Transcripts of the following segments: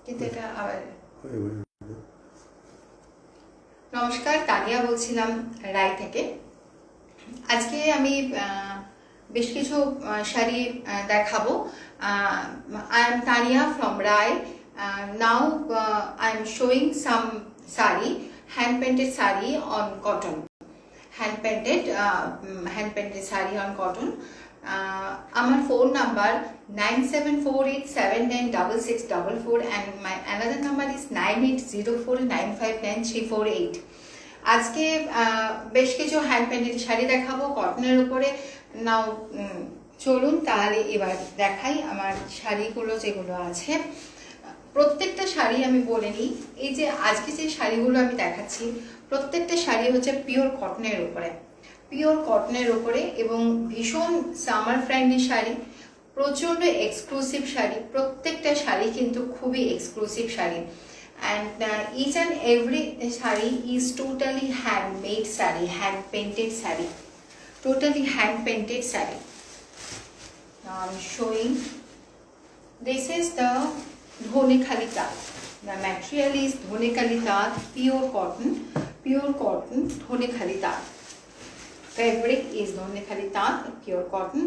কিন্তু এটা আবার নমস্কার, তানিয়া বলছিলাম রায় থেকে। আজকে আমি বেশ কিছু শাড়ি দেখাবো। I am Tania from Rai. Now I am showing some sari, hand painted sari on cotton. Hand painted sari on cotton. আমার phone number 9748796644 and my another number is 9804959348. আজকে বেশ কিছু হ্যান্ড পেন্টেড শাড়ি দেখাবো কটনের উপরে। নাও চলুন তাহলে এবার দেখাই আমার শাড়িগুলো যেগুলো আছে। প্রত্যেকটা শাড়ি আমি বলে নিই, এই যে আজকে যে শাড়িগুলো আমি দেখাচ্ছি প্রত্যেকটা শাড়ি হচ্ছে পিওর কটনের উপরে, এবং ভীষণ সামার ফ্রেন্ডলি শাড়ি, প্রচণ্ড এক্সক্লুসিভ শাড়ি। প্রত্যেকটা শাড়ি কিন্তু খুবই exclusive sari. And each and every sari is totally handmade sari, hand painted sari, totally hand painted sari. Now I'm showing. This is the Dhonekhali Taat. The material is Dhonekhali Taat, pure cotton Dhonekhali Taat. Fabric is Dhonekhali Taat, pure cotton.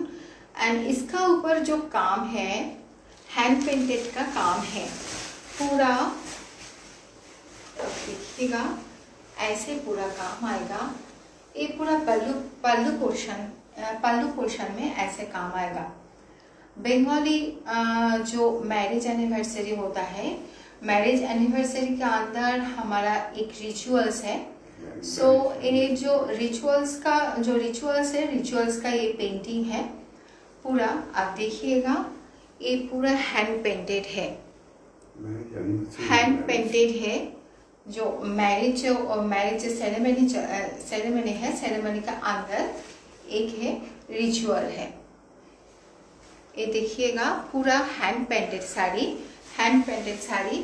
And इसका ऊपर जो काम है hand painted का काम है पूरा, देखिएगा ऐसे पूरा काम आएगा। ये पूरा पल्लू पोर्शन में ऐसे काम आएगा। बंगाली जो मैरिज एनिवर्सरी होता है, मैरिज एनिवर्सरी के अंदर हमारा एक रिचुअल्स है। सो ये जो रिचुअल्स का ये पेंटिंग है पूरा, आप देखिएगा ये पूरा हैंड पेंटेड है। जो मैरिज सेरेमनी है, सेरेमनी का अंदर एक है रिचुअल है। ये देखिएगा पूरा hand painted sari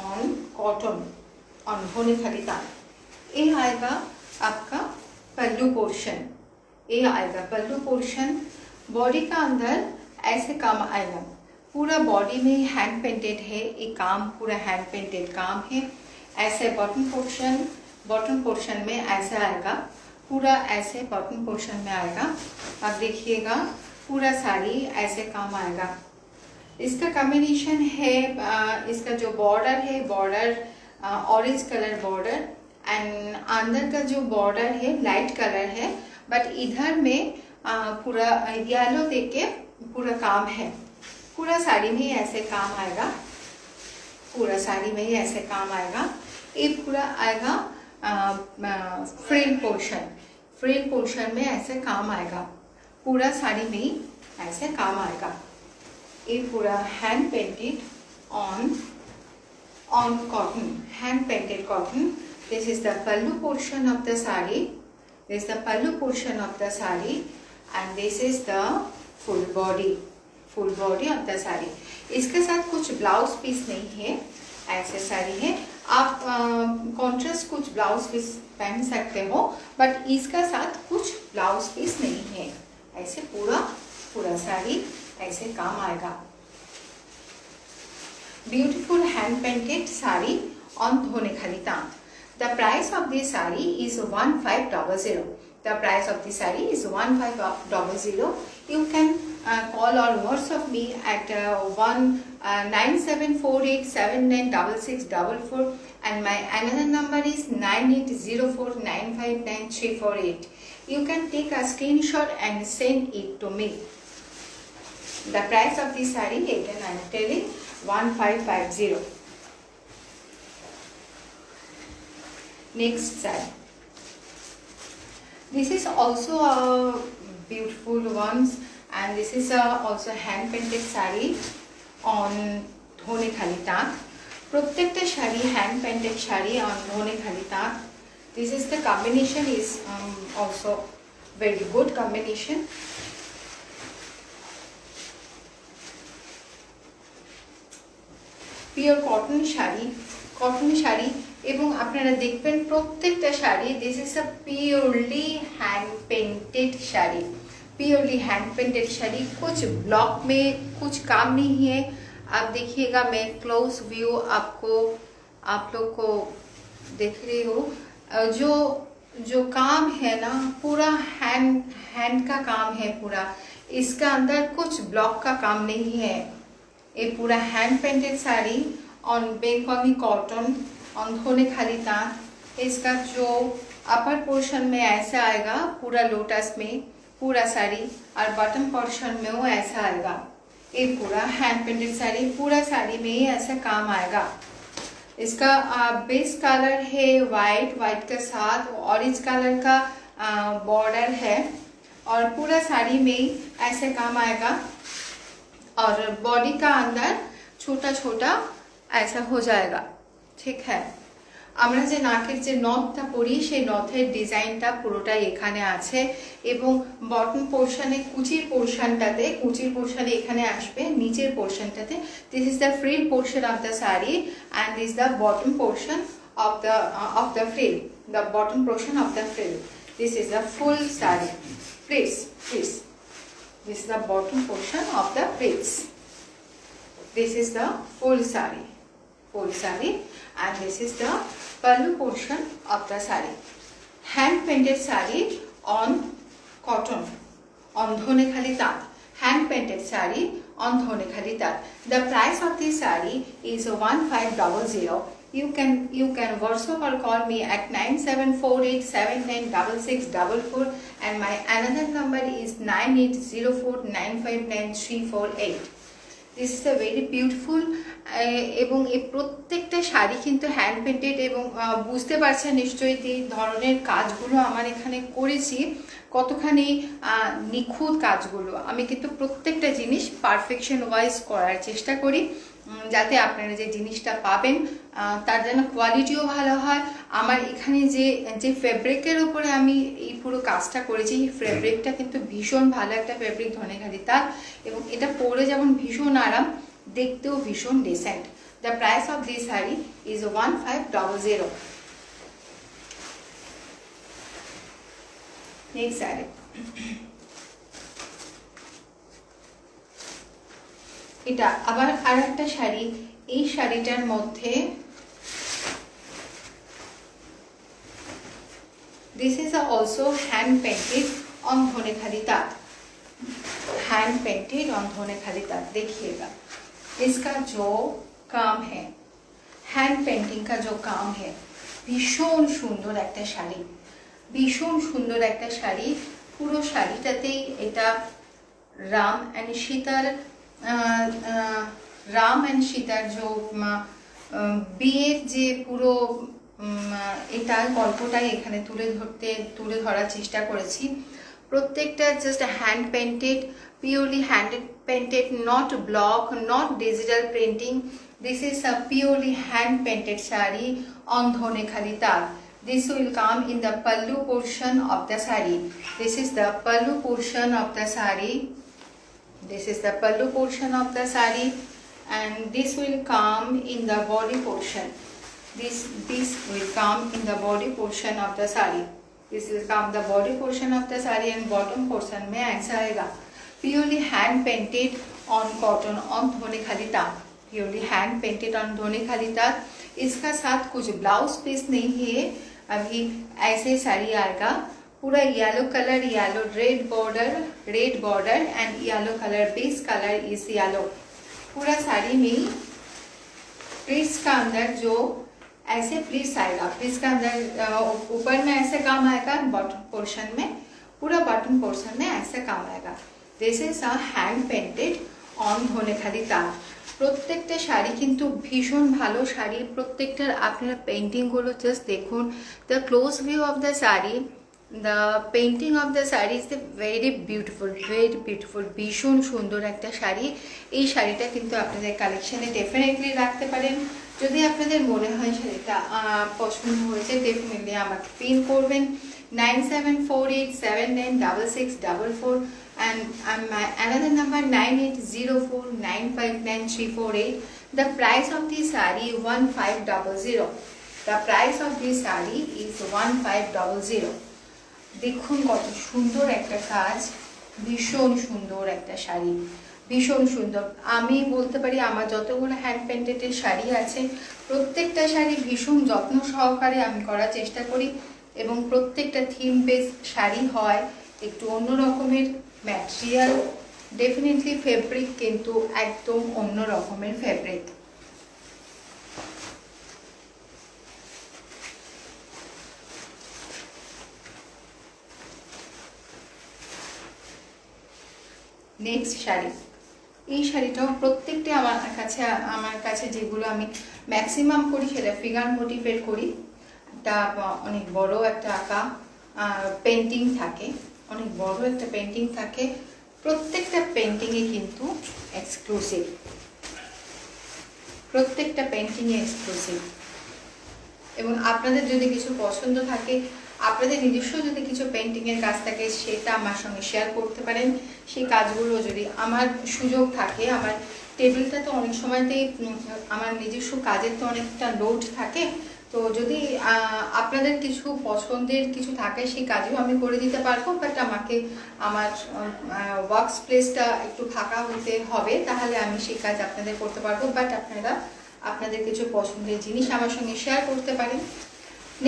on cotton on Dhonekhali tant. ये आएगा आपका पल्लू पोर्शन। बॉडी का अंदर ऐसे काम आएगा, पूरा बॉडी में हैंड पेंटेड है। ये काम पूरा हैंड पेंटेड काम है। ऐसे बॉटम पोर्शन में ऐसे आएगा, पूरा ऐसे बॉटम पोर्शन में आएगा। आप देखिएगा पूरा साड़ी ऐसे काम आएगा। इसका कॉम्बिनेशन है, इसका जो बॉर्डर है ऑरेंज कलर बॉर्डर, एंड अंदर का जो बॉर्डर है लाइट कलर है, बट इधर में पूरा येलो देके पूरा काम है। पूरा साड़ी में ऐसे काम आएगा। ये पूरा आएगा फ्रिल पोर्शन में ऐसे काम आएगा। पूरा साड़ी में ऐसे काम आएगा। ये पूरा hand painted on cotton, hand painted cotton. This is the pallu portion of the sari, and this is the full body of the sari. इसके साथ कुछ ब्लाउज पीस नहीं है, ऐसे साड़ी है। आप कॉन्ट्रास्ट कुछ ब्लाउज पीस पहन सकते हो, बट इसका साथ कुछ ब्लाउज पीस नहीं है। ऐसे पूरा साड़ी ऐसे काम आएगा। Beautiful hand painted sari on Dhonekhali tant. The price of this sari is 1500। The price of the saree is 1500. You can call or WhatsApp me at 9748796644, and my another number is 9804959348. You can take a screenshot and send it to me. The price of the saree, again I am telling, 1550. Next saree. This is also a beautiful ones, and this is also hand painted saree on Dhonekhali tant. प्रत्येकटा sari hand painted sari on Dhonekhali tant. This is the combination is also very good combination. Pure cotton sari এবং আপনারা দেখবেন প্রত্যেকটা sari, this is a purely hand painted sari. कुछ block में कुछ काम नहीं है। आप देखिएगा, मैं क्लोज व्यू आपको आप लोग को देख रही हूँ। जो काम है ना पूरा हैंड का काम है पूरा। इसका अंदर कुछ ब्लॉक का काम नहीं है। ये पूरा hand painted sari on Bengali cotton on धोने खाली तांत। इसका जो अपर पोर्शन में ऐसा आएगा पूरा लोटस में पूरा साड़ी, और बॉटम पोर्शन में वो ऐसा आएगा। ये पूरा हैंड पेंटेड साड़ी, पूरा साड़ी में ही ऐसा काम आएगा। इसका बेस कलर है वाइट के साथ ऑरेंज कलर का बॉर्डर है, और पूरा साड़ी में ऐसे काम आएगा। और बॉडी का अंदर छोटा छोटा ऐसा हो जाएगा, ठीक है। আমরা যে নাকের যে নথটা পরি সেই নথের ডিজাইনটা পুরোটাই এখানে আছে, এবং বটম পোর্শনে কুচির পোর্শনে এখানে আসবে নিচের পোর্শনটাতে। This is the frill portion of the sari and this the bottom portion of the frill, the bottom portion of the frill. This is the full sari. Please this is the bottom portion of the frills. This is the full saree, and this is the pallu portion of the saree. Hand painted saree on cotton on dhone khali tat. Hand painted saree on dhone khali tat. The price of this saree is 1500. You can WhatsApp or call me at 9748796644, and my another number is 9804959348. This is a very beautiful. এবং এই প্রত্যেকটা শাড়ি কিন্তু hand painted, এবং বুঝতে পারছেন নিশ্চয়ই এই ধরনের কাজগুলো আমার এখানে করেছি কতখানি নিখুঁত কাজগুলো। আমি কিন্তু প্রত্যেকটা জিনিস পারফেকশন ওয়াইজ করার চেষ্টা করি, যাতে আপনারা যে জিনিসটা পাবেন তার যেন কোয়ালিটিও ভালো হয়। আমার এখানে যে ফেব্রিকের উপরে আমি এই পুরো কাজটা করেছি, এই ফেব্রিকটা কিন্তু ভীষণ ভালো একটা ফেব্রিক ধনেখালি তাঁত, এবং এটা পরে যেমন ভীষণ আরাম, দেখতেও ভীষণ decent. The price of this sari is 1500। Next sari, এটা আবার আর একটা শাড়ি। এই শাড়িটার মধ্যে this is also hand painted on Dhonekhali ताँत। Hand painted on Dhonekhali ताँत। देखिएगा इसका जो काम है, हैंड पेंटिंग का जो काम है, भीषण सुंदर एक शाड़ी, भीषण सुंदर एक शाड़ी। पुरो शाड़ीटातेई एटा राम एंड सीतार जो बिয়ের যে পুরো এটা গল্পটাই এখানে তুলে ধরার চেষ্টা করেছি। প্রত্যেকটা just hand painted, purely hand painted, not block, not digital printing. This is a purely hand painted sari on ধনে খালি তাঁত। This will come in the pallu portion of the saree. This is the pallu portion of the saree. This is the pallu portion of the saree, and this will come in the body portion. This will come in the body portion of the saree. This will come the body portion of the saree, and bottom portion में ऐसा आएगा। Purely hand painted on cotton on धोने खाली ताँत। Purely hand painted on धोने खाली ताँत। इसका साथ कुछ ब्लाउज पीस नहीं है, अभी ऐसे साड़ी आएगा। पूरा yellow colour, yellow red border and yellow colour, base colour is yellow. पूरा साड़ी में प्लीट्स का अंदर जो ऐसे प्लीट्स आएगा, प्लीट्स का अंदर ऊपर में ऐसे काम आएगा, बॉटम पोर्शन में, पूरा बॉटम पोर्शन में ऐसे काम आएगा। This is a hand painted on Dhonekhali ताँत। প্রত্যেকটা শাড়ি কিন্তু ভীষণ ভালো শাড়ি। প্রত্যেকটার আপনারা পেইন্টিংগুলো জাস্ট দেখুন। The close view of the sari, the painting of the sari is the very beautiful, ভীষণ সুন্দর একটা শাড়ি। এই শাড়িটা কিন্তু আপনাদের কালেকশানে ডেফিনেটলি রাখতে পারেন। যদি আপনাদের মনে হয় শাড়িটা পছন্দ হয়েছে, ডেফিনেটলি আমাকে পিন করবেন 9748796644, and my another number 9804959348. The price of this saree 1500. The price of this saree is 1500. দেখুন কত সুন্দর একটা কাজ, ভীষণ সুন্দর একটা শাড়ি, ভীষণ সুন্দর। আমি বলতে পারি আমার যতগুলো হ্যান্ড পেন্টেডের শাড়ি আছে প্রত্যেকটা শাড়ি ভীষণ যত্ন সহকারে আমি করার চেষ্টা করি, এবং প্রত্যেকটা থিম বেস শাড়ি হয়, একটু অন্য রকমের ম্যাটেরিয়াল, ডেফিনেটলি ফেব্রিক কিন্তু একদম অন্য রকমের ফেব্রিক। নেক্সট শাড়ি, এই শাড়িটাও প্রত্যেকটা আমার কাছে যেগুলো আমি ম্যাক্সিমাম করি সেটা ফিগার মোটিভের করি। একটা অনেক বড় একটা আঁকা পেন্টিং থাকে, অনেক বড় একটা পেন্টিং থাকে, প্রত্যেকটা পেন্টিংয়ে কিন্তু এক্সক্লুসিভ, প্রত্যেকটা পেন্টিংয়ে এক্সক্লুসিভ। এবং আপনাদের যদি কিছু পছন্দ থাকে, আপনাদের নিজস্ব যদি কিছু পেন্টিংয়ের কাজ থাকে, সেটা আমার সঙ্গে শেয়ার করতে পারেন। সেই কাজগুলো যদি আমার সুযোগ থাকে, আমার টেবিলটা তো অনেক সময়তেই আমার নিজস্ব কাজের তো অনেকটা লোড থাকে, তো যদি আপনাদের কিছু পছন্দের কিছু থাকে সেই কাজও আমি করে দিতে পারবো, বাট আমাকে আমার ওয়ার্ক প্লেসটা একটু ফাঁকা হতে হবে, তাহলে আমি সেই কাজ আপনাদের করতে পারবো। বাট আপনারা আপনাদের কিছু পছন্দের জিনিস আমার সঙ্গে শেয়ার করতে পারেন।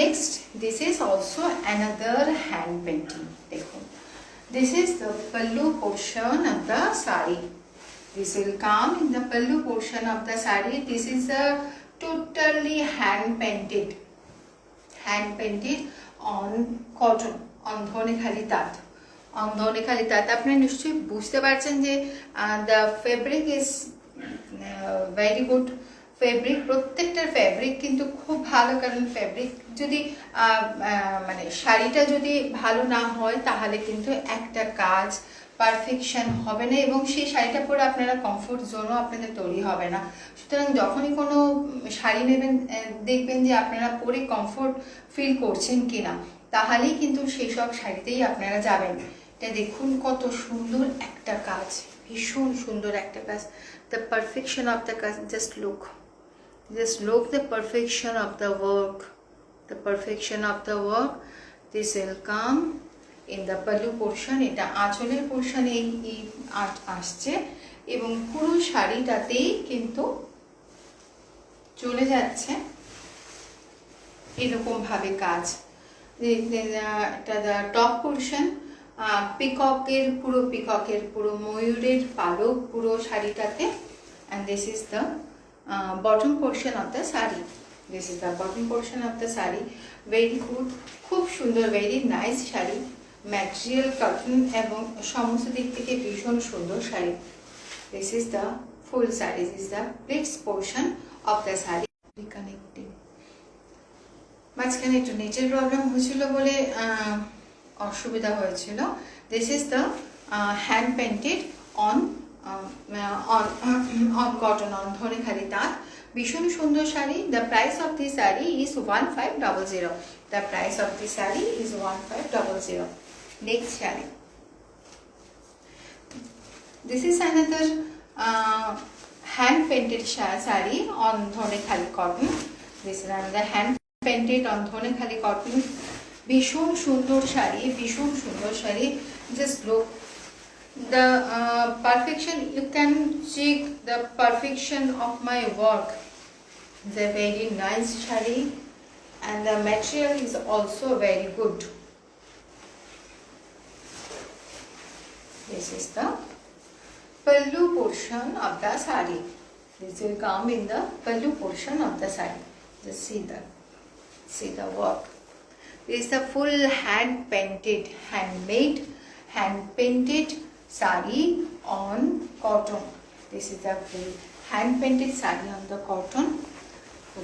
Next, this is also another hand painting. দেখুন, দিস ইজ দ্য pallu portion of the sari. This will come in the pallu portion of the sari. This is a totally hand painted on cotton, on Dhonekhali তাঁত, on Dhonekhali তাঁত। আপনি নিশ্চয়ই বুঝতে পারছেন যে the fabric is very good fabric, প্রত্যেকটার fabric কিন্তু খুব ভালো, কারণ ফেব্রিক যদি মানে শাড়িটা যদি ভালো না হয় তাহলে কিন্তু একটা কাজ পারফেকশন হবে না, এবং সেই শাড়িটা পরে আপনারা কমফোর্ট জোনও আপনাদের তৈরি হবে না। সুতরাং যখনই কোনো শাড়ি নেবেন, দেখবেন যে আপনারা পরে কমফোর্ট ফিল করছেন কিনা, তাহলেই কিন্তু সেই সব শাড়িতেই আপনারা যাবেন। এটা দেখুন কত সুন্দর একটা কাজ, ভীষণ সুন্দর একটা কাজ। দ্য পারফেকশন অফ দ্য কাজ, just look the perfection of the work, the perfection of the work. This will come in the pallu portion. এটা আঁচলের পোর্শনে এই আর্ট আসছে, এবং পুরো শাড়িটাতেই কিন্তু চলে যাচ্ছে এরকম ভাবে কাজ। এটা টপ পোর্শন, পিককের পুরো ময়ূরের পালক পুরো শাড়িটাতে, and this is the bottom portion of the sari. This is the bottom portion of the sari. Very good, খুব সুন্দর, very nice sari, material cotton এবং সমস্ত দিক থেকে ভীষণ সুন্দর sari. This is the full sari. This is the pleats portion of the sari. Reconnecting. মাঝখানে একটু নেটের প্রবলেম হয়েছিল বলে অসুবিধা হয়েছিল। This is the hand painted on cotton, on Dhonekhali তাঁত, ভীষণ সুন্দর sari. The price of this saree is 1500. The price of this saree is 1500. Next saree. This is another hand painted saree on Dhanekhali cotton. This is another hand painted on Dhanekhali cotton. ভীষণ সুন্দর শাড়ি, ভীষণ সুন্দর sari. Just look the perfection, you can check the perfection of my work. It's a very nice shari, and the material is also very good. This is the pallu portion of the sari. This will come in the pallu portion of the sari. Just see the work. This is the full hand painted, handmade, hand painted sari on cotton. This is the full hand painted sari on the cotton.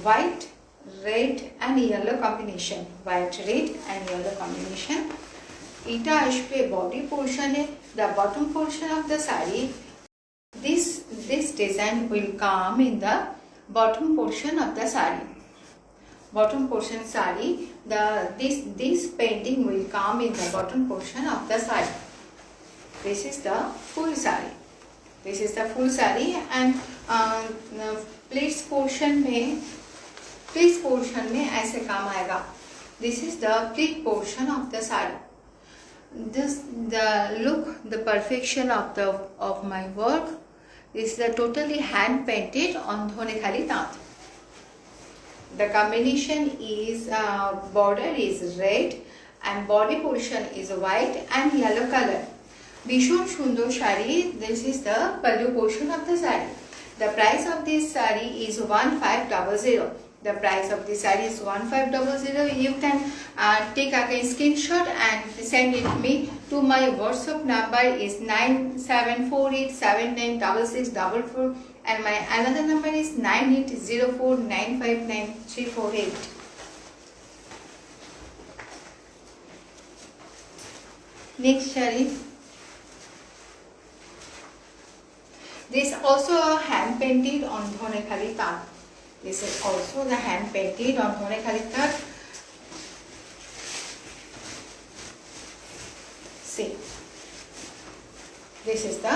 White, red and yellow combination. White, red and yellow combination. Ita ashbe body portion, the bottom portion of the sari. This design will come in the bottom portion of the sari. Bottom portion sari. This painting will come in the bottom portion of the sari. This is the full sari. This is the full sari, and pleats portion में ऐसे काम आएगा. This is the pleat portion of the sari. The look, the perfection of my work. This is a totally hand painted on Dhonekhali Tant. The combination is border is red and body portion is white and yellow color. Bishon Shundo Shari, this is the pallu portion of the sari. The price of this sari is 1500. The price of this sari is 1500. You can take a screenshot and send it me to my WhatsApp number is 9748796644 and my another number is 9804959348. Next sari. This also hand painted on Dhonekhali Tant. This is also the hand painted on Dhonekhali Tant. See, this is the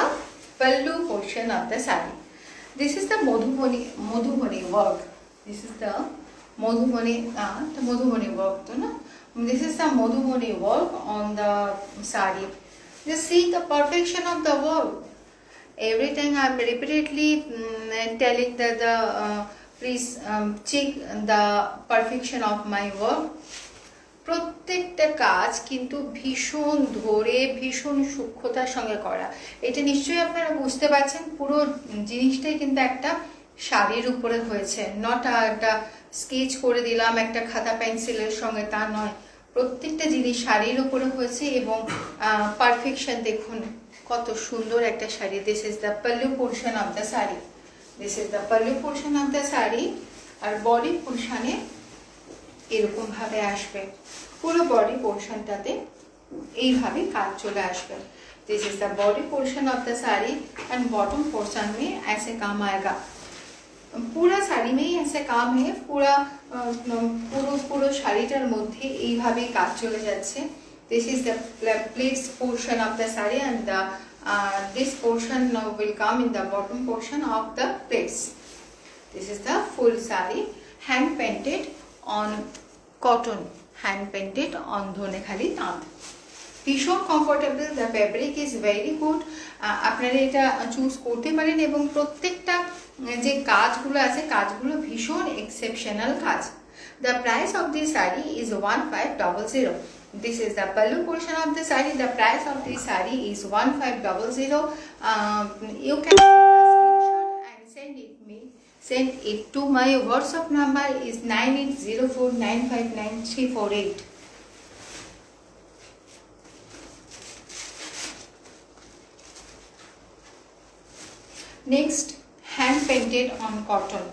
pallu portion of the sari. This is the Madhubani work. This is the Madhubani work. This is the Madhubani work on the sari. Just see the perfection of the work. Every time I am repeatedly telling that please check the perfection of my work. প্রত্যেকটা কাজ কিন্তু ভীষণ ধরে ভীষণ সূক্ষ্মতার সঙ্গে করা। এটা নিশ্চয়ই আপনারা বুঝতে পারছেন, পুরো জিনিসটাই কিন্তু একটা শাড়ির উপরে হয়েছে, নট একটা স্কেচ করে দিলাম একটা খাতা পেন্সিলের সঙ্গে, তা নয়। প্রত্যেকটা জিনিস শাড়ির উপরে হয়েছে এবং পারফেকশন দেখুন কত সুন্দর একটা sari. This is the pallu portion of the sari. This is the pallu portion of the sari. আর বডি পোর্শনে এরকম ভাবে আসবে, পুরো বডি পোর্শনটাতে এইভাবে কাজ চলে আসবে। This is the body portion of the sari and bottom portion में ऐसे काम आएगा। पूरा শাড়ি में ऐसे काम है, পুরো শাড়িটার মধ্যে এইভাবে কাজ চলে যাচ্ছে। This is the plates portion of the sari and this portion will come in the bottom portion of the plates. This is the full saree hand painted on cotton, hand painted on Dhonekhali Tant. ভীষণ comfortable, the fabric is very good. আপনারা এটা choose করতে পারেন এবং প্রত্যেকটা যে কাজগুলো আছে কাজগুলো ভীষণ এক্সেপশনাল কাজ। The price of this sari is 1500। This is the pallu portion of the saree. The price of this saree is 1500. You can take a screenshot and send it to my WhatsApp number is 9804959348. Next, hand painted on cotton.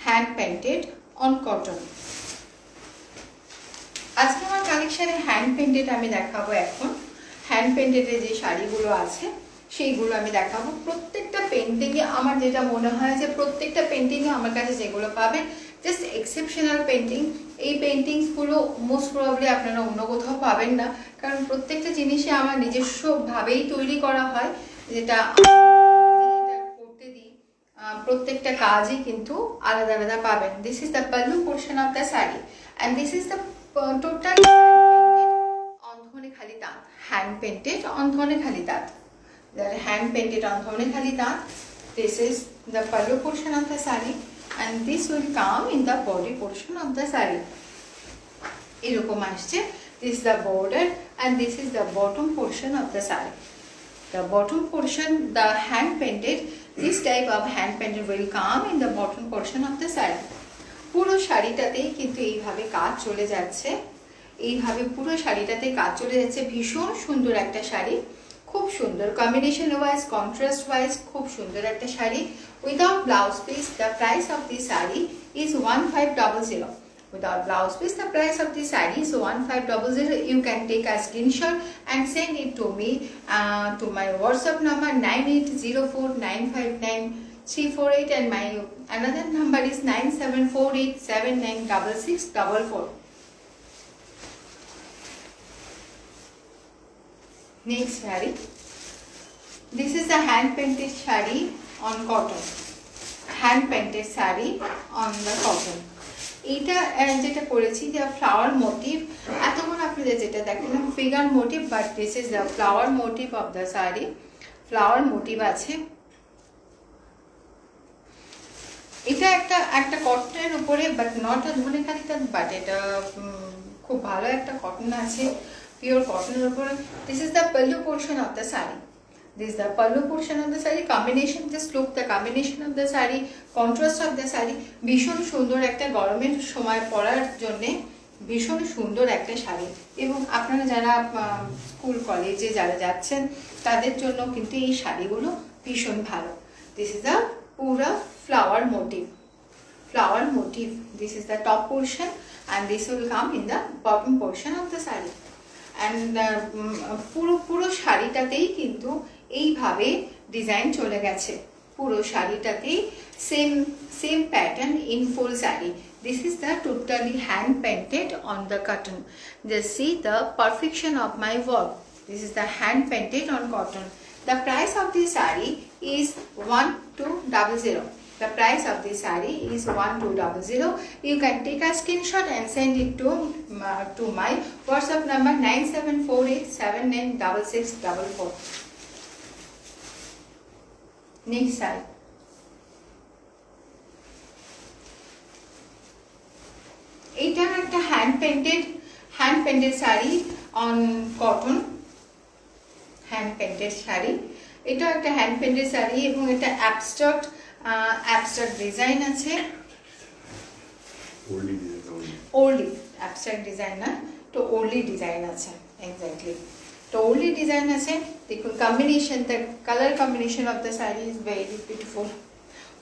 Hand painted on cotton. আজকে আমার কালেকশনে hand painted আমি দেখাবো। এখন hand পেন্টেডের যে শাড়িগুলো আছে সেইগুলো আমি দেখাবো। প্রত্যেকটা পেন্টিংয়ে আমার যেটা মনে হয় যে প্রত্যেকটা পেন্টিংয়ে আমার কাছে যেগুলো পাবেন জাস্ট এক্সেপশনাল পেন্টিং। এই পেন্টিংসগুলো মোস্ট প্রবাবলি আপনারা অন্য কোথাও পাবেন না, কারণ প্রত্যেকটা জিনিসই আমার নিজস্বভাবেই তৈরি করা হয়, যেটা করতে দিই। প্রত্যেকটা কাজই কিন্তু আলাদা আলাদা পাবেন। This is the pallu portion of the sari and this is the total on Dhonekhali Tant. Hand painted on Dhonekhali Tant. They are hand painted on Dhonekhali Tant. This is the pallu portion of the saree and this will come in the body portion of the saree. এরকম আসছে। This is the border and this is the bottom portion of the saree. The bottom portion, the hand painted, this type of hand painted will come in the bottom portion of the saree. পুরো শাড়িটাতেই কিন্তু এইভাবে কাজ চলে যাচ্ছে, এইভাবে পুরো শাড়িটাতে কাজ চলে যাচ্ছে। ভীষণ সুন্দর একটা শাড়ি, খুব সুন্দর কম্বিনেশন ওয়াইজ, কন্ট্রাস্ট ওয়াইজ খুব সুন্দর একটা sari. Without blouse piece the price of this sari is 1500। Without blouse piece, the price of this saree is 1500. You can take a screenshot and send it to me to my WhatsApp number 9804959348 and my another number is 9748796644. Next saree. This is a hand painted saree on cotton. Hand painted saree on the cotton. এটা যেটা করেছি যে flower motive, এতক্ষণ আপনাদের যেটা দেখালাম figure motif, but this is the flower motif of the sari. Flower motif আছে এটা একটা একটা কটনের উপরে, বাট নট আ ধনেখালি তাঁত, বাট এটা খুব ভালো একটা কটন আছে, পিওর কটনের উপরে। This is the pallu portion of the sari. This is the pallu portion of the saree. Combination, just look the combination of the saree, contrast of the saree. ভীষণ সুন্দর একটা গরমের সময় পরার জন্যে ভীষণ সুন্দর একটা শাড়ি, এবং আপনারা যারা স্কুল কলেজে যারা যাচ্ছেন তাদের জন্য কিন্তু এই শাড়িগুলো ভীষণ ভালো। দিস ইজ দ্য পুরা flower motif. Flower motif. This is the top portion, and this will come in the bottom portion of the saree. And পুরো শাড়িটাতেই কিন্তু এইভাবে ডিজাইন চলে গেছে, পুরো শাড়িটাতেই same pattern in full sari. This is the totally hand painted on the cotton. Just see the perfection of my work. This is the hand painted on cotton. The price of this saree is 1200. The price of this saree is 1200. You can take a screenshot and send it to my WhatsApp number 9748796644. Next side. এটা একটা hand painted sari on cotton, hand painted sari. এটা একটা hand painted sari, এবং এটা abstract design আছে। ওরলি abstract design না, তো ওরলি design আছে, এক্স্যাক্টলি তো ওরলি ডিজাইন আছে। দেখুন combination, the colour combination of the sari is very beautiful,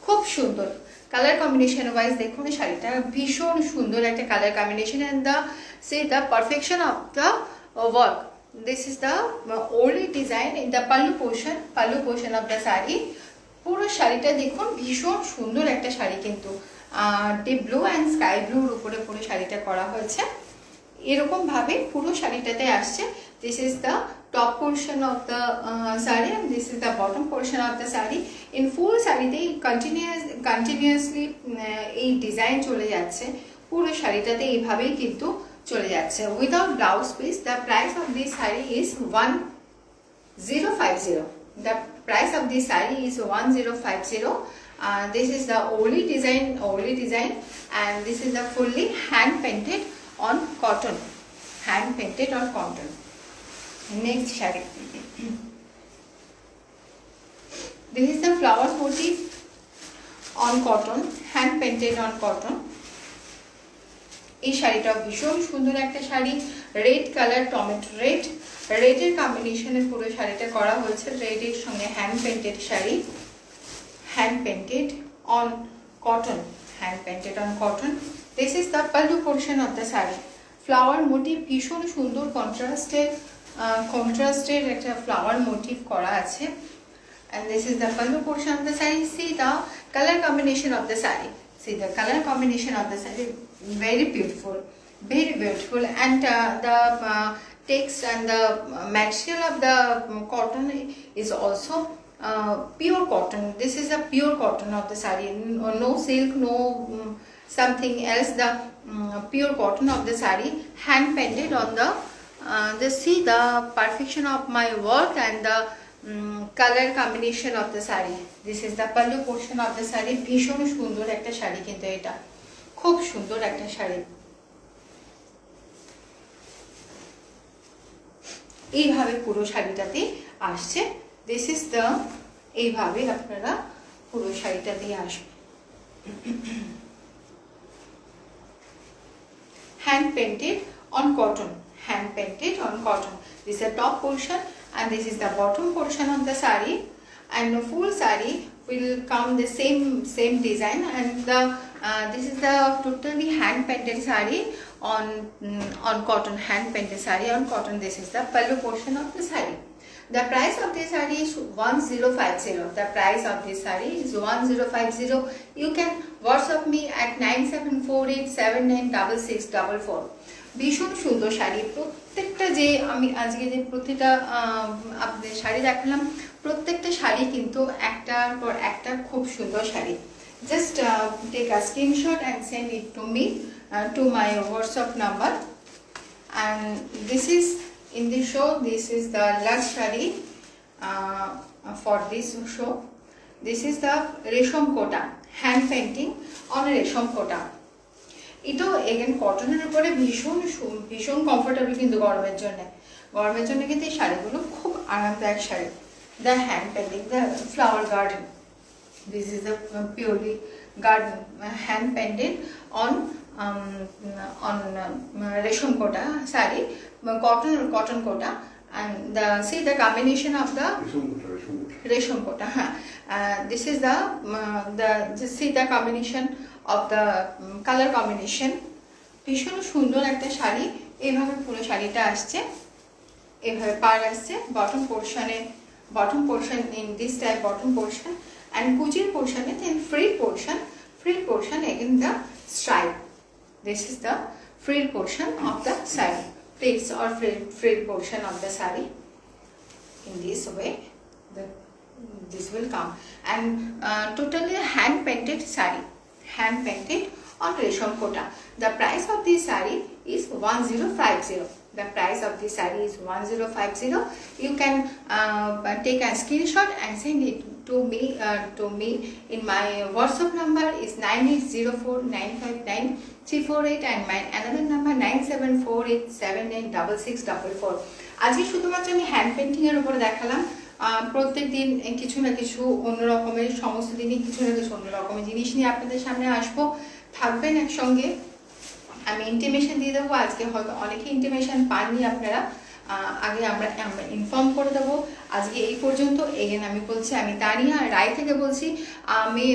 খুব সুন্দর কালার কম্বিনেশন ওয়াইজ। দেখুন শাড়িটা ভীষণ সুন্দর একটা colour combination, and the perfection of the work. This is the only design in the pallu portion of the saree. পুরো শাড়িটা দেখুন ভীষণ সুন্দর একটা শাড়ি, কিন্তু ডিপ ব্লু অ্যান্ড স্কাই ব্লুর উপরে পুরো শাড়িটা করা হয়েছে, এরকম ভাবে পুরো শাড়িটাতে আসছে। This is the top portion of the saree, and this is the bottom portion of the saree. In full শাড়িতে continuously এই ডিজাইন চলে যাচ্ছে, পুরো শাড়িটাতে এইভাবেই কিন্তু চলে যাচ্ছে। Without blouse piece, the price of this sari is 1050। The price of this saree is 1050. This is the only design, and this is the fully hand painted on cotton. Hand painted on cotton. Next saree. This is the flower motif on cotton, hand painted on cotton. এই শাড়িটা ভীষণ সুন্দর একটা sari, red colour, tomato রেডের কম্বিনেশনে পুরো শাড়িটা করা হয়েছে, রেডের সঙ্গে hand painted sari, hand painted on cotton, hand painted on cotton. This is the pallu portion of the sari. Flower motive ভীষণ সুন্দর কন্ট্রাস্টের একটা ফ্লাওয়ার মোটিভ করা আছে, and this is the pallu portion of the saree. See the color combination of the saree. See the color combination of the saree, very beautiful, and the text and the material of the cotton is also pure cotton. This is a pure cotton of the saree, no silk, no something else. The pure cotton of the saree, hand painted on the see the perfection of my work, and the color combination of the saree. This is the pallu portion of the saree. ভীষণ সুন্দর একটা শাড়ি, কিন্তু এটা খুব সুন্দর একটা শাড়ি। এইভাবে পুরো শাড়িটাতে আসছে। দিস ইজ দ্য, এইভাবে আপনারা পুরো শাড়িটাতে আসবে। Hand painted on cotton, hand painted on cotton. This is the top portion, and this is the bottom portion of the saree, and the full saree will come the same design, and the this is the totally hand painted saree on cotton, hand painted saree on cotton. This is the pallu portion of the saree. The price of this saree is 1050. The price of this saree is 1050. You can WhatsApp me at 9748796644. ভীষণ সুন্দর শাড়ি, প্রত্যেকটা যে আমি আজকে যে প্রতিটা আপনাদের শাড়ি দেখালাম, প্রত্যেকটা শাড়ি কিন্তু একটার পর একটা খুব সুন্দর sari. Just take a screenshot and send it to me to my WhatsApp number. And this is in the show, this is the last saree for this show. This is the resham kota, hand painting on রেশম কোটা। এটাও again কটনের উপরে ভীষণ comfortable, কিন্তু গরমের জন্য কিন্তু এই শাড়িগুলো খুব আরামদায়ক sari. The hand painting, the flower garden, this is the purely garden hand painted on resham kota saree, cotton kota, and see the combination of the resham kota. This is just see the combination of the color combination. ভীষণ সুন্দর একটা শাড়ি। এইভাবে পুরো শাড়িটা আসছে, এইভাবে পার আসছে, bottom portion in this type bottom portion, and kuchir portion is in frilled portion again the stripe. This is the frilled portion of the saree, pleats or frilled portion of the saree. In this way this will come, and totally hand painted saree, hand painted on resham kota. The price of this saree is 1050. The price of this saree is 1050. You can take a screenshot and send it to me in my WhatsApp number is 9804959348, and my another number 9748786644. আজকে শুধুমাত্র আমি hand painting এর উপরে দেখালাম। প্রত্যেক দিন কিছু না কিছু অন্য রকমের, সমস্ত দিনই কিছু না কিছু অন্য রকমের জিনিস নিয়ে আপনাদের সামনে আসবো। থাকবেন একসঙ্গে। আমি ইন্টিমেশন দিয়ে দেবো। আজকে হয়তো অনেকে ইন্টিমেশন পাননি আপনারা, আগে আমরা ইনফর্ম করে দেবো। আজকে এই পর্যন্ত। এগেন আমি বলছি, আমি তানিয়া রায় থেকে বলছি। আমি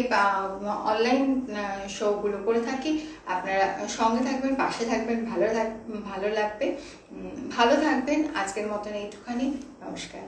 অনলাইন শোগুলো করে থাকি। আপনারা সঙ্গে থাকবেন, পাশে থাকবেন, ভালো লাগবে। ভালো থাকবেন। আজকের মতন এইটুখানি। নমস্কার।